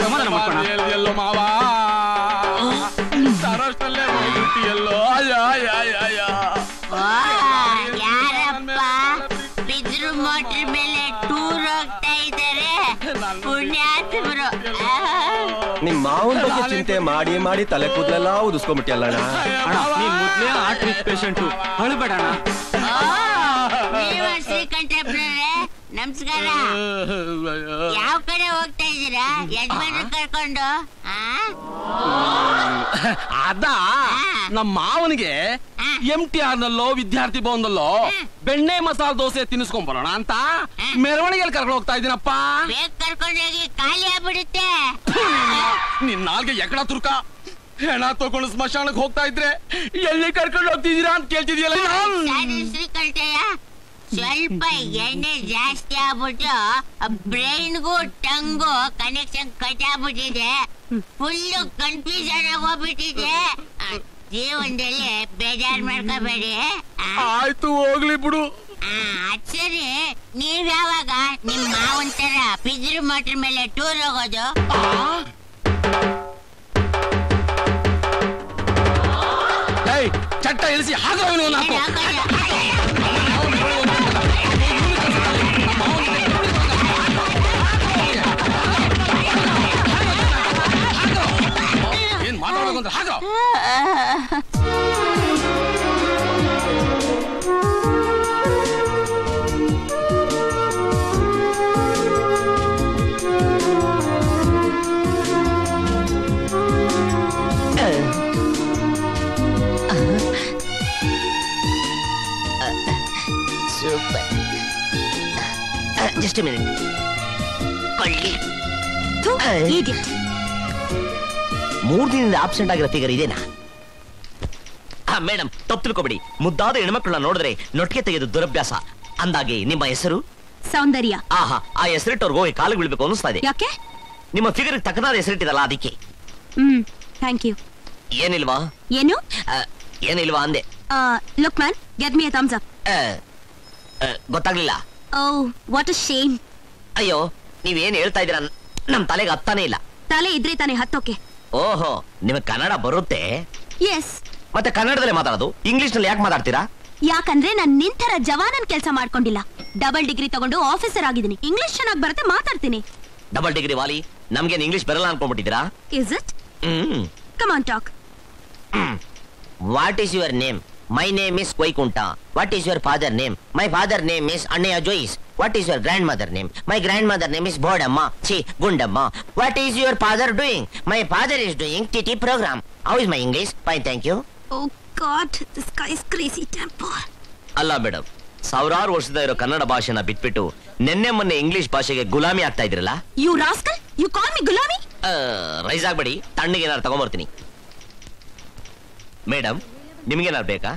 ಸಮಾಧಾನ ಮಾಡ್ಕೊಂಡು ಎಲ್ಲೋ ಮಾವ ಸರೋಷ್ಟಲ್ಲೇ ಹೋಗ್ಬಿಟ್ಟು ಎಲ್ಲೋ ಯಾರಪ್ಪ ಬಿದ್ರು ಮೋಟ್ರ್ ಮೇಲೆ ಟೂರ್ ಹೋಗ್ತಾ ಇದ್ದಾರೆ ಪುಣ್ಯಾತ್ಮರು. ನಿಮ್ ಮಾವನ್ ಬಗ್ಗೆ ಚಿಂತೆ ಮಾಡಿ ಮಾಡಿ ತಲೆ ಕೂದಲೆಲ್ಲ ಉದಿಸ್ಕೊಂಡ್ಬಿಟ್ಟಿಯಲ್ಲಣ್ಣ. ನೀನ್ ಮೊದ್ಲೇ ಆರ್ಟ್ರಿಚ್ ಪೇಷಂಟು, ಅಳಬೇಡಣ. ಶ್ರೀಕಂಠಪ್ರೇ ನಮಸ್ಕಾರ. ಯಾವ ಕಡೆ ಹೋಗ್ತಾ ಇದ್ದೀರಾ ಯಜಮಾನ್ರು ಕರ್ಕೊಂಡು? ಅದ ನಮ್ಮ ಮಾವನಿಗೆ MTR ನಲ್ಲೋ ವಿದ್ಯಾರ್ಥಿ ಭವನದಲ್ಲೋ ಬೆಣ್ಣೆ ಮಸಾಲ ದೋಸೆ ತಿನ್ನಿಸ್ಕೊಂಡ್ಬರೋಣ ಅಂತ ಮೆರವಣಿಗೆಯಲ್ಲಿ ಕರ್ಕೊಂಡು ಹೋಗ್ತಾ ಇದ್ದೀನಪ್ಪ. ಬೇಗ ಕರ್ಕೊಂಡೋಗಿ ಖಾಲಿ ಆಗ್ಬಿಡುತ್ತೆ. ನಿನ್ ನಾಲ್ಗೆ ಎಕಡ ತುರ್ಕ ಹೆಣ ತಗೊಂಡು ಸ್ಮಶಾನಕ್ಕೆ ಹೋಗ್ತಾ ಇದ್ರೆ ಎಲ್ಲಿ ಕರ್ಕೊಂಡು ಹೋಗ್ತಿದ್ದೀರಾ ಅಂತ ಕೇಳ್ತಿದ್ಯಲ್ಲ. ಶ್ರೀಕಂಠಯ್ಯ ಸ್ವಲ್ಪ ಎಣ್ಣೆ ಜಾಸ್ತಿ ಆಗ್ಬಿಟ್ಟು ಬ್ರೈನ್ಗೂ ಟಂಗು ಕನೆಕ್ಷನ್ ಕಟ್ ಆಗ್ಬಿಟ್ಟಿದೆ. ಫುಲ್ಲು ಕನ್ಫ್ಯೂಷನ್ ಆಗೋಗ್ಬಿಟ್ಟಿದೆ. ಜೀವನದಲ್ಲಿ ಬೇಜಾರ್ ಮಾಡ್ಕೋಬೇಡಿ. ಆಯ್ತು ಹೋಗ್ಲಿ ಬಿಡು. ಸರಿ, ನೀವ್ ಯಾವಾಗ ನಿಮ್ ಮಾವನ್ ತರ ಬಿದ್ರು ಮೋಟ್ರ್ ಮೇಲೆ ಟೂರ್ ಹೋಗೋದು? ಚಟ್ಟ ಇಳಿಸಿ ಹಾಗೆ ಏನ್ ಮಾತಾಡೋದು ಅಂದ್ರೆ ಹಾಗ. Just minute. ಮೂರ್ ದಿನದಿಂದ ಆಬ್ಸೆಂಟ್ ಆಗಿರೋ ಫಿಗರ್ ಇದೇನಾ? ಮೇಡಮ್ ತಪ್ಪು ತಿಳ್ಕೊಬೇಡಿ, ಮುದ್ದಾದ ಹೆಣ್ಮಕ್ಳನ್ನ ನೋಡಿದ್ರೆ ನೊಟ್ಟಿಗೆ ತೆಗೆದು ದುರಭ್ಯಾಸ. ಅಂದಾಗೆ ನಿಮ್ಮ ಹೆಸರು? ಸೌಂದರ್ಯ. ಆಹಾ, ಆ ಹೆಸರಿಟ್ಟವ್ರಿಗೆ ಹೋಗಿ ಕಾಲಿಗೆ ಬೀಳ್ಬೇಕು ಅನಿಸ್ತಾ ಇದೆ. ಯಾಕೆ? ನಿಮ್ಮ ಫಿಗರ್ ತಕ್ಕನಾದ ಹೆಸರಿಟ್ಟಿದಲ್ಲ ಅದಕ್ಕೆ. Thank you. ಏನಿಲ್ವಾ? ಏನು ಏನಿಲ್ವಾ ಅಂದೆ. Look man, get me a Thums Up. ಗೊತ್ತಾಗ್ಲಿಲ್ಲ. Oh, what a shame. ಅಯ್ಯೋ, ನೀವೇನ್ ಹೇಳ್ತಾ ಇದೀರ ನಮ್ ತಲೆಗೆ ಹತ್ತಾನೆ ಇಲ್ಲ. ತಲೆ ಇದ್ರೆ ತಾನೆ ಹತ್ತೋಕೆ. ಓಹೋ, ನಿಮಗೆ ಕನ್ನಡ ಬರುತ್ತೆ? ಎಸ್. ಮತ್ತೆ ಕನ್ನಡದಲ್ಲೇ ಮಾತಾಡೋದು, ಇಂಗ್ಲಿಷ್ ನಲ್ಲಿ ಯಾಕೆ ಮಾತಾಡ್ತೀರಾ? ಯಾಕಂದ್ರೆ ನಾನ್ ನಿಂತರ ಜವಾನನ್ ಕೆಲಸ ಮಾಡ್ಕೊಂಡಿಲ್ಲ. ಡಬಲ್ ಡಿಗ್ರಿ ತಗೊಂಡು ಆಫೀಸರ್ ಆಗಿದ್ದೀನಿ. ಇಂಗ್ಲಿಷ್ ಚೆನ್ನಾಗಿ ಬರುತ್ತೆ, ಮಾತಾಡ್ತೀನಿ. ಡಬಲ್ ಡಿಗ್ರಿ ವಾಲಿ, ನಮ್ಗೇನ್ ಇಂಗ್ಲಿಷ್ ಬರಲ್ಲ ಅನ್ಕೊಂಡ್ಬಿಟ್ಟಿದ್ದೀರಾ? Is it? Come on talk. What is your name? My name is Vaikunta. What is your father name? My father name is Annaya Joyce. What is your grandmother name? My grandmother name is Bodamma. Gundamma. What is your father doing? My father is doing TT program. How is my English? Fine, thank you. Oh God, this guy is crazy temper. ಅಲ್ಲ madam, ಸಾವಿರಾರು ವರ್ಷದ ಇರೋ ಕನ್ನಡ ಭಾಷೆನ ಬಿಟ್ಬಿಟ್ಟು ನೆನ್ನೆ ಮೊನ್ನೆ English ಭಾಷೆಗೆ ಗುಲಾಮಿ ಆಗ್ತಾ ಇದ್ರಲ್ಲ. You rascal! You call me ಗುಲಾಮಿ? ರೈಸ್ ಆಗ್ಬೇಡಿ, ತಣ್ಣಗೆ ಏನಾರು ತಗೊಂಬರ್ತೀನಿ. ಮೇಡಮ್, ನಿಮ್ಗೇನಾರು ಬೇಕಾ?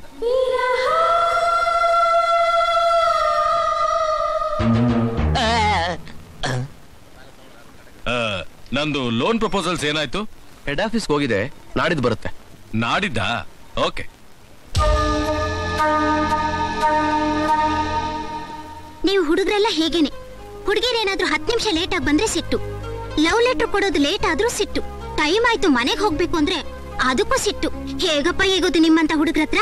ನಂದು ಲೋನ್ ಪ್ರಪೋಸಲ್ಸ್ ಏನಾಯ್ತು? ಹೆಡ್ ಆಫೀಸ್ ಹೋಗಿದೆ, ನಾಡಿದ್ದು ಬರುತ್ತೆ. ನಾಡಿದ್ದ? ಓಕೆ. ನೀವು ಹುಡುಗರೆಲ್ಲ ಹೇಗೇನೆ. ಹುಡುಗಿರೇನಾದ್ರೂ 10 ನಿಮಿಷ ಲೇಟ್ ಆಗಿ ಬಂದ್ರೆ ಸಿಟ್ಟು. ಲವ್ ಲೆಟರ್ ಕೊಡೋದು ಲೇಟ್ ಆದ್ರೂ ಸಿಟ್ಟು. ಟೈಮ್ ಆಯ್ತು ಮನೆಗೆ ಹೋಗ್ಬೇಕು ಅಂದ್ರೆ ಅದಕ್ಕೂ ಸಿಟ್ಟು. ಹೇಗಪ್ಪ ಹೇಗೋದು ನಿಮ್ಮಂತ ಹುಡುಗ್ರ ಹತ್ರ?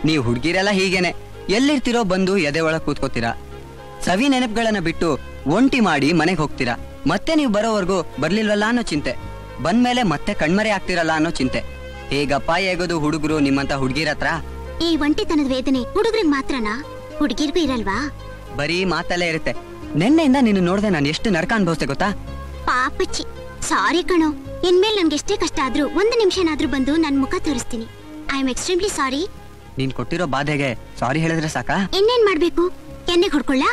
ನೀವು ಹುಡುಗಿರೆಲ್ಲ ಹೀಗೇನೆ. ಎಲ್ಲಿರ್ತಿರೋ ಬಂದು ಎದೆ ಒಳಗ್ ಕೂತ್ಕೋತೀರಾ. ಸವಿ ನೆನಪುಗಳನ್ನ ಬಿಟ್ಟು ಒಂಟಿ ಮಾಡಿ ಮನೆಗೆ ಹೋಗ್ತೀರಾ. ಮತ್ತೆ ನೀವು ಬರೋವರೆಗೂ ಬರ್ಲಿಲ್ವಲ್ಲ ಅನ್ನೋ ಚಿಂತೆ. ಬಂದ್ಮೇಲೆ ಮತ್ತೆ ಕಣ್ಮರೆ ಆಗ್ತಿರಲ್ಲ ಅನ್ನೋ ಚಿಂತೆ. ಹೇಗಪ್ಪ ಹೇಗೋದು ಹುಡುಗರು ನಿಮ್ಮಂತ ಹುಡುಗಿರ ಹತ್ರ? ಈ ಒಂಟಿತನದ ವೇದನೆ ಹುಡುಗ್ರಿಗೆ ಮಾತ್ರನಾ? ಹುಡುಗಿರ್ಗೂ ಇರಲ್ವಾ? ಬರೀ ಮಾತಲ್ಲೇ ಇರುತ್ತೆ. ನಿನ್ನೆಯಿಂದ ನೀನು ನೋಡ್ದೆ ನಾನು ಎಷ್ಟು ನರಕ ಅನ್ಭವಿಸ್ತೆ ಗೊತ್ತಾ? ಪಾಪಚ್ಚಿ, ಸಾರಿ ಕಣೋ. ಇನ್ಮೇಲೆ ನನ್ಗೆ ಎಷ್ಟೇ ಕಷ್ಟ ಆದ್ರೂ 1 ನಿಮಿಷನಾದ್ರೂ ಬಂದು ನನ್ ಮುಖ ತೋರಿಸ್ತೀನಿ. I am extremely sorry. ನೀನ್ ಕೊಟ್ಟಿರೋ ಬಾಧೆಗೆ ಸಾರಿ ಹೇಳಿದ್ರೆ ಸಾಕಾ? ಇನ್ನೇನ್ ಮಾಡ್ಬೇಕು? ಕೆನ್ನೆಗೆ ಹೊಡ್ಕೊಳ್ಳ?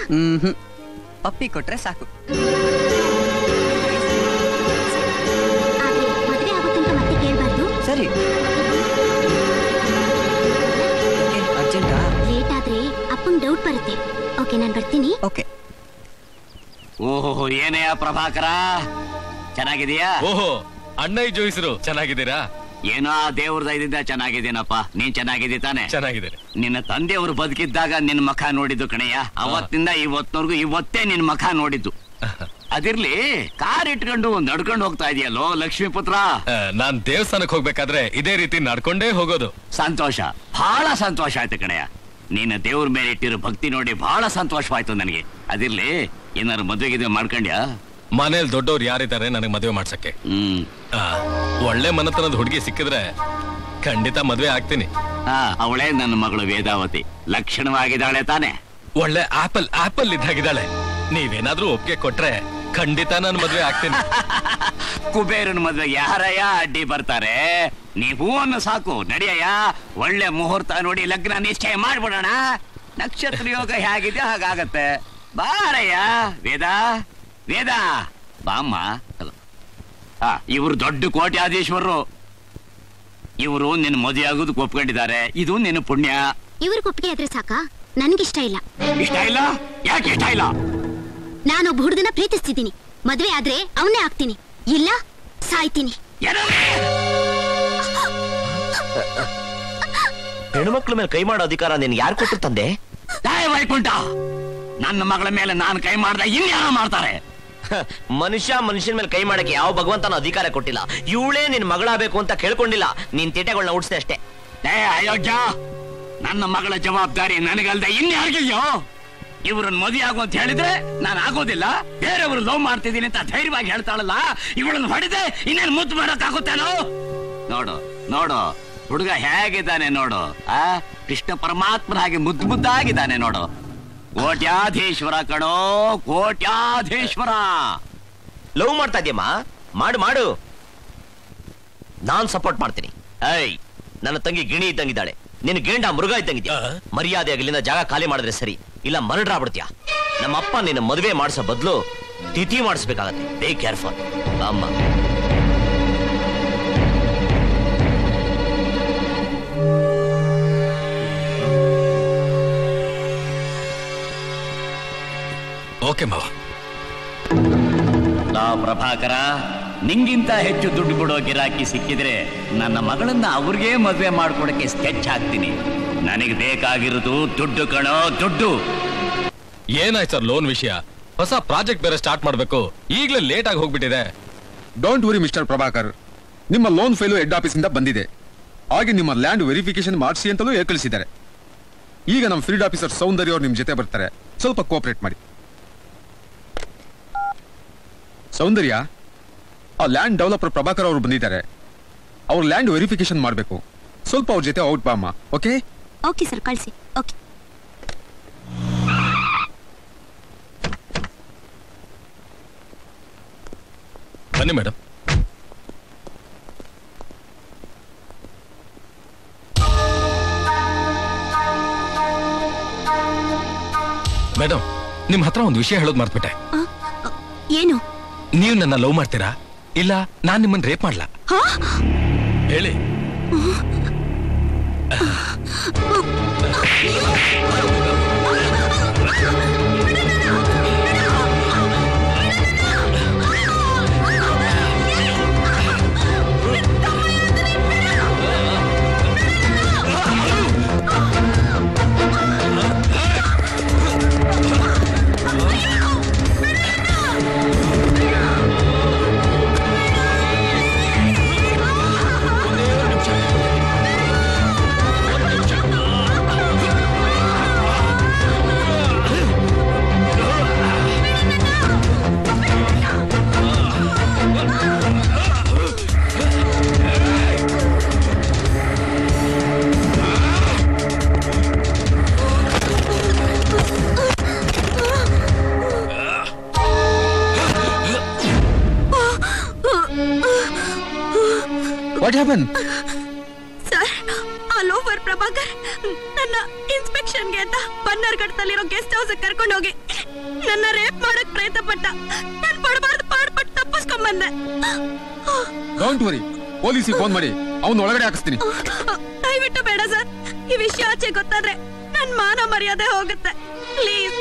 ಪಪ್ಪಿ ಕೊಟ್ರೆ ಸಾಕು. ಆದ್ರೆ ಮದುವೆ ಆಗೋ ತನಕ ಮತ್ತೆ ಕೇಳ್ಬಾರ್ದು. ಸರಿ. ಅರ್ಜೆಂಟಾ? ಲೇಟ್ ಆದ್ರೆ ಅಪ್ಪಂಗ್ ಡೌಟ್ ಬರುತ್ತೆ. ಓಕೆ, ನಾನ್ ಬರ್ತೀನಿ. ಓಕೆ. ಓಹೋ, ಏನೇ ಪ್ರಭಾಕರ, ಚೆನ್ನಾಗಿದೆಯಾ? ಓಹೋ, ಅಣ್ಣಯ್ಯ ಜೋಯಿಸರು ಚೆನ್ನಾಗಿದ್ದೀರಾ? ಏನೋ ದೇವ್ರ ದಯದಿಂದ ಚೆನ್ನಾಗಿದ್ದೀನಪ್ಪ. ನೀನ್ ಚೆನ್ನಾಗಿದ್ದೀ ತಾನೆ? ಚೆನ್ನಾಗಿದ್ದೇನೆ. ನಿನ್ನ ತಂದೆಯವರು ಬದುಕಿದ್ದಾಗ ನಿನ್ ಮುಖ ನೋಡಿದ್ದು ಕಣಯ್ಯ. ಅವತ್ತಿಂದ ಇವತ್ತಿನವರೆಗೂ ಇವತ್ತೇ ನಿನ್ ಮುಖ ನೋಡಿದ್ದು. ಅದಿರ್ಲಿ, ಕಾರ್ ಇಟ್ಕೊಂಡು ನಡ್ಕೊಂಡು ಹೋಗ್ತಾ ಇದೆಯಲ್ಲೋ ಲಕ್ಷ್ಮೀಪುತ್ರ? ನಾನ್ ದೇವಸ್ಥಾನಕ್ಕೆ ಹೋಗ್ಬೇಕಾದ್ರೆ ಇದೇ ರೀತಿ ನಡ್ಕೊಂಡೇ ಹೋಗೋದು. ಸಂತೋಷ, ಬಹಳ ಸಂತೋಷ ಆಯ್ತು ಕಣಯ್ಯ. ನೀನ ದೇವ್ರ ಮೇಲೆ ಇಟ್ಟಿರೋ ಭಕ್ತಿ ನೋಡಿ ಬಹಳ ಸಂತೋಷವಾಯ್ತು ನನಗೆ. ಅದಿರ್ಲಿ, ಏನಾರು ಮದ್ವೆಗಿದ್ವೆ ಮಾಡ್ಕೊಂಡ್ಯಾ? ಮನೇಲಿ ದೊಡ್ಡವ್ರು ಯಾರಿದ್ದಾರೆ ನನಗೆ ಮದುವೆ ಮಾಡ್ಸಕ್ಕೆ? ಒಳ್ಳೆ ಮನತನದ ಹುಡುಗಿ ಸಿಕ್ಕಿದ್ರೆ ಖಂಡಿತ ಮದ್ವೆ ಆಗ್ತೀನಿ. ಅವಳೇ ನನ್ನ ಮಗಳು ವೇದಾವತಿ. ಲಕ್ಷಣವಾಗಿದ್ದಾಳೆ ತಾನೆ? ಒಳ್ಳೆ ಆಪಲ್ ಇದ್ದಾಗಿದ್ದಾಳೆ. ನೀವೇನಾದ್ರೂ ಒಪ್ಪಿಗೆ ಕೊಟ್ರೆ ಖಂಡಿತ ನಾನು ಮದ್ವೆ ಆಗ್ತೀನಿ. ಕುಬೇರನ ಮದ್ವೆಗೆ ಯಾರಯ್ಯ ಅಡ್ಡಿ ಬರ್ತಾರೆ? ನೀವು ಅನ್ನು ಸಾಕು. ನಡಿಯಯ್ಯ, ಒಳ್ಳೆ ಮುಹೂರ್ತ ನೋಡಿ ಲಗ್ನ ನಿಶ್ಚಯ ಮಾಡ್ಬಿಡೋಣ. ನಕ್ಷತ್ರ ಯೋಗ ಹೇಗಿದೆ ಹಾಗಾಗತ್ತೆ. ಬಾರಯ್ಯ ವೇದ ಬಾಮ್ಮ. ಇವರು ದೊಡ್ಡ ಕೋಟ್ಯಾಧೀಶ್ವರರು. ಇವರು ನಿನ್ನ ಮದುವೆ ಆಗೋದಕ್ಕೆ ಒಪ್ಕೊಂಡಿದ್ದಾರೆ. ಇದು ನಿನ್ನ ಪುಣ್ಯ. ಇವ್ರಿಗೆ ಒಪ್ಪಿಗೆ ಆದ್ರೆ ಸಾಕ? ನನ್ಗಿಷ್ಟ ಇಲ್ಲ. ಇಷ್ಟ ಇಲ್ಲ? ಯಾಕೆ ಇಷ್ಟ ಇಲ್ಲ? ನಾನೊಬ್ಬ ಹುಡುಗನ ಪ್ರೀತಿಸ್ತಿದ್ದೀನಿ. ಮದ್ವೆ ಆದ್ರೆ ಅವನೇ ಆಗ್ತೀನಿ, ಇಲ್ಲ ಸಾಯ್ತೀನಿ. ಹೆಣ್ಮಕ್ಳ ಮೇಲೆ ಕೈ ಮಾಡೋ ಅಧಿಕಾರ ನಿನ್ಗೆ ಯಾರು ಕೊಟ್ಟು ತಂದೆ? ವೈಕುಂಠ, ನನ್ನ ಮಗಳ ಮೇಲೆ ನಾನು ಕೈ ಮಾಡ್ದ ಇನ್ಯಾರು ಮಾಡ್ತಾರೆ? ಮನುಷ್ಯನ ಮೇಲೆ ಕೈ ಮಾಡಕ್ಕೆ ಯಾವ ಭಗವಂತನ ಅಧಿಕಾರ ಕೊಟ್ಟಿಲ್ಲ. ಇವಳೇ ನಿನ್ ಮಗಳಾಗಬೇಕು ಅಂತ ಕೇಳ್ಕೊಂಡಿಲ್ಲ. ನೀನ್ ತಿಟೆಗಳನ್ನ ಉಡ್ಸ್ದೆ ಅಷ್ಟೇ. ಅಯೋಗ್ಯ, ನನ್ನ ಮಗಳ ಜವಾಬ್ದಾರಿ ನನಗಲ್ದೆ ಇನ್ಯಾರಿಗಿಲ್ಯೋ? ಇವ್ರನ್ನ ಮದುವೆ ಆಗು ಅಂತ ಹೇಳಿದ್ರೆ ನಾನು ಆಗೋದಿಲ್ಲ. ಬೇರೆಯವರು ಲವ್ ಮಾಡ್ತಿದ್ದೀನಿ ಅಂತ ಧೈರ್ಯವಾಗಿ ಹೇಳ್ತಾಳಲ್ಲ, ಇವಳನ್ನ ಹೊಡೆದೆ ಇನ್ನೇನು ಮುದ್ದು ಮಾಡಕ್ಕಾಗುತ್ತೇನೋ? ನೋಡು ಹುಡುಗ ಹೇಗಿದ್ದಾನೆ ನೋಡು. ಕೃಷ್ಣ ಪರಮಾತ್ಮನ ಹಾಗೆ ಮುದ್ದಾಗಿದ್ದಾನೆ ನೋಡು. ಕೋಟ್ಯಾಧೀಶ್ವರ ಕಣೋ, ಕೋಟ್ಯಾಧೀಶ್ವರ. ಲವ್ ಮಾಡ್ತಾ ಇದ್ಯಮ್ಮ? ಮಾಡು. ನಾನ್ ಸಪೋರ್ಟ್ ಮಾಡ್ತೀನಿ. ನನ್ನ ತಂಗಿ ಗಿಣಿ ಇದ್ದಂಗಿದ್ದಾಳೆ. ನಿನ್ ಗೇಂಡ ಮೃಗ ಇದ್ದಂಗಿದ್ಯಾ. ಮರ್ಯಾದೆಯಾಗಿ ಇಲ್ಲಿಂದ ಜಾಗ ಖಾಲಿ ಮಾಡಿದ್ರೆ ಸರಿ, ಇಲ್ಲ ಮರ್ಡರ್ ಆಗ್ಬಿಡ್ತೀಯ. ನಮ್ಮಪ್ಪ ನಿನ್ನ ಮದುವೆ ಮಾಡಿಸೋ ಬದಲು ತಿಥಿ ಮಾಡಿಸ್ಬೇಕಾಗತ್ತೆ. ಬೇ ಕೇರ್ಫುಲ್ ಅಮ್ಮ. ಓಕೆ ಮಾವ. ಪ್ರಭಾಕರ, ನಿಂಗಿಂತ ಹೆಚ್ಚು ದುಡ್ಡು ಕೊಡೋ ಗಿರಾಕಿ ಸಿಕ್ಕಿದ್ರೆ ನನ್ನ ಮಗಳನ್ನ ಅವ್ರಿಗೆ ಮದುವೆ ಮಾಡ್ಕೊಡಕ್ಕೆ ಸ್ಕೆಚ್ ಹಾಕ್ತೀನಿ. ನನಗೆ ಬೇಕಾಗಿರೋದು ದುಡ್ಡು ಕಣೋ, ದುಡ್ಡು. ಏನಾಯ್ತು ಸರ್ ಲೋನ್ ವಿಷಯ? ಹೊಸ ಪ್ರಾಜೆಕ್ಟ್ ಬೇರೆ ಸ್ಟಾರ್ಟ್ ಮಾಡ್ಬೇಕು. ಈಗಲೇ ಲೇಟ್ ಆಗಿ ಹೋಗ್ಬಿಟ್ಟಿದೆ. ಡೋಂಟ್ ವರಿ ಮಿಸ್ಟರ್ ಪ್ರಭಾಕರ್, ನಿಮ್ಮ ಲೋನ್ ಫೈಲು ಹೆಡ್ ಆಫೀಸ್ ಇಂದ ಬಂದಿದೆ. ಹಾಗೆ ನಿಮ್ಮ ಲ್ಯಾಂಡ್ ವೆರಿಫಿಕೇಶನ್ ಮಾಡಿಸಿ ಅಂತಲೂ ಕಳಿಸಿದ್ದಾರೆ. ಈಗ ನಮ್ಮ ಫೀಲ್ಡ್ ಆಫೀಸರ್ ಸೌಂದರ್ಯ ಅವ್ರು ನಿಮ್ ಜೊತೆ ಬರ್ತಾರೆ. ಸ್ವಲ್ಪ ಕೋಆಪರೇಟ್ ಮಾಡಿ. ಸೌಂದರ್ಯ, ಆ ಲ್ಯಾಂಡ್ ಡೆವಲಪರ್ ಪ್ರಭಾಕರ್ ಅವರು ಬಂದಿದ್ದಾರೆ. ಅವ್ರ ಲ್ಯಾಂಡ್ ವೆರಿಫಿಕೇಶನ್ ಮಾಡಬೇಕು. ಸ್ವಲ್ಪ ಅವ್ರ ಜೊತೆ ಔಟ್ ಬಾಮ್ಮ. ಓಕೆ? ಓಕೆ ಸರ್, ಕಳಿಸಿ. ಓಕೆ. ಬನ್ನಿ ಮೇಡಮ್. ಮೇಡಮ್, ನಿಮ್ ಹತ್ರ ಒಂದು ವಿಷಯ ಹೇಳೋದು ಮರ್ತ್ಬಿಟ್ಟೆ. ಏನು? ನೀವು ನನ್ನ ಲವ್ ಮಾಡ್ತೀರಾ ಇಲ್ಲ ನಾನ್ ನಿಮ್ಮನ್ನ ರೇಪ್ ಮಾಡ್ಲಾ? ಹೇಳಿ. What happened? ಸರ್, ಆ ಲೋಫರ್ ಪ್ರಭಾಕರ್ ನನ್ನ ಇನ್ಸ್ಪೆಕ್ಷನ್ಗೆ ಅಂತ ಬನ್ನರ್ಘಟ್ಟದಲ್ಲಿರೋ ಗೆಸ್ಟ್ ಹೌಸ್ ಕರ್ಕೊಂಡು ಹೋಗಿ ನನ್ನ ರೇಪ್ ಮಾಡಕ್ ಪ್ರಯತ್ನ ಪಟ್ಟ. ನಾನು ಪಡಬಾರ್ದು ಪಾಡ್ಪಟ್ಟು ತಪ್ಪಿಸ್ಕೊಂಡ್ಬಂದೆ. ಡೋಂಟ್ ವರಿ, ಪೊಲೀಸಿಗೆ ಫೋನ್ ಮಾಡಿ ಅವನು ಒಳಗಡೆ ಹಾಕಿಸ್ತೀನಿ. ದಯವಿಟ್ಟು ಬೇಡ ಸರ್. ಈ ವಿಷಯ ಆಚೆ ಗೊತ್ತಾದ್ರೆ ನನ್ನ ಮಾನ ಮರ್ಯಾದೆ ಹೋಗುತ್ತೆ. ಪ್ಲೀಸ್.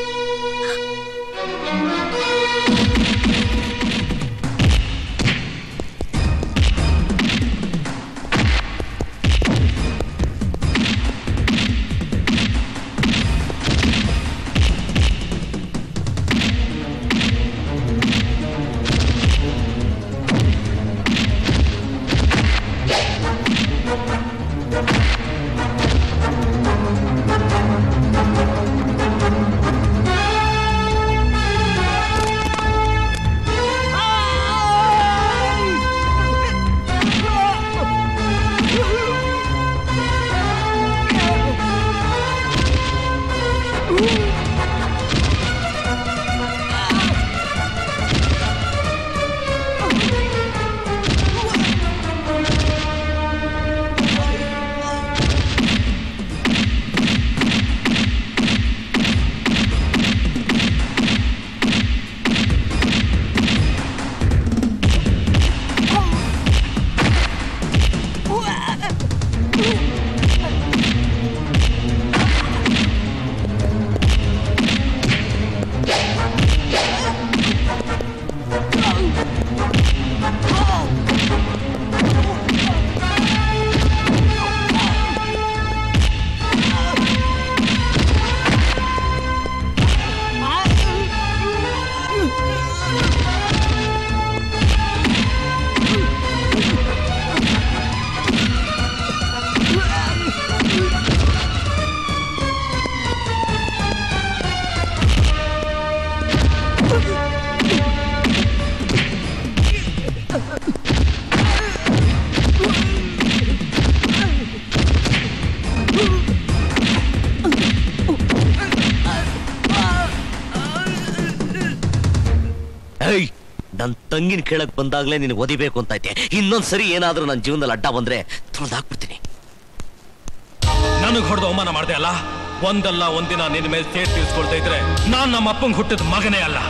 ಏಯ್ ನನ್ ತಂಗಿನ ಕೇಳಕ್ ಬಂದಾಗ್ಲೇ ನಿನಗೆ ಒದಿಬೇಕು ಅಂತ ಐತೆ. ಇನ್ನೊಂದ್ಸರಿ ಏನಾದ್ರೂ ನನ್ನ ಜೀವನದಲ್ಲಿ ಅಡ್ಡ ಬಂದ್ರೆ ತುಳಿದಾಕ್ಬಿಡ್ತೀನಿ. ನನಗ್ ಹೊಡೆದು ಅವಮಾನ ಮಾಡ್ದೆ ಅಲ್ಲ, ಒಂದಲ್ಲ ಒಂದಿನ ನಿನ್ನ ಮೇಲೆ ಸೇರ್ ತೀರ್ಸ್ಕೊಳ್ತಾ ಇದ್ರೆ ನಾನ್ ನಮ್ಮ ಅಪ್ಪಂಗ್ ಹುಟ್ಟಿದ ಮಗನೇ ಅಲ್ಲ.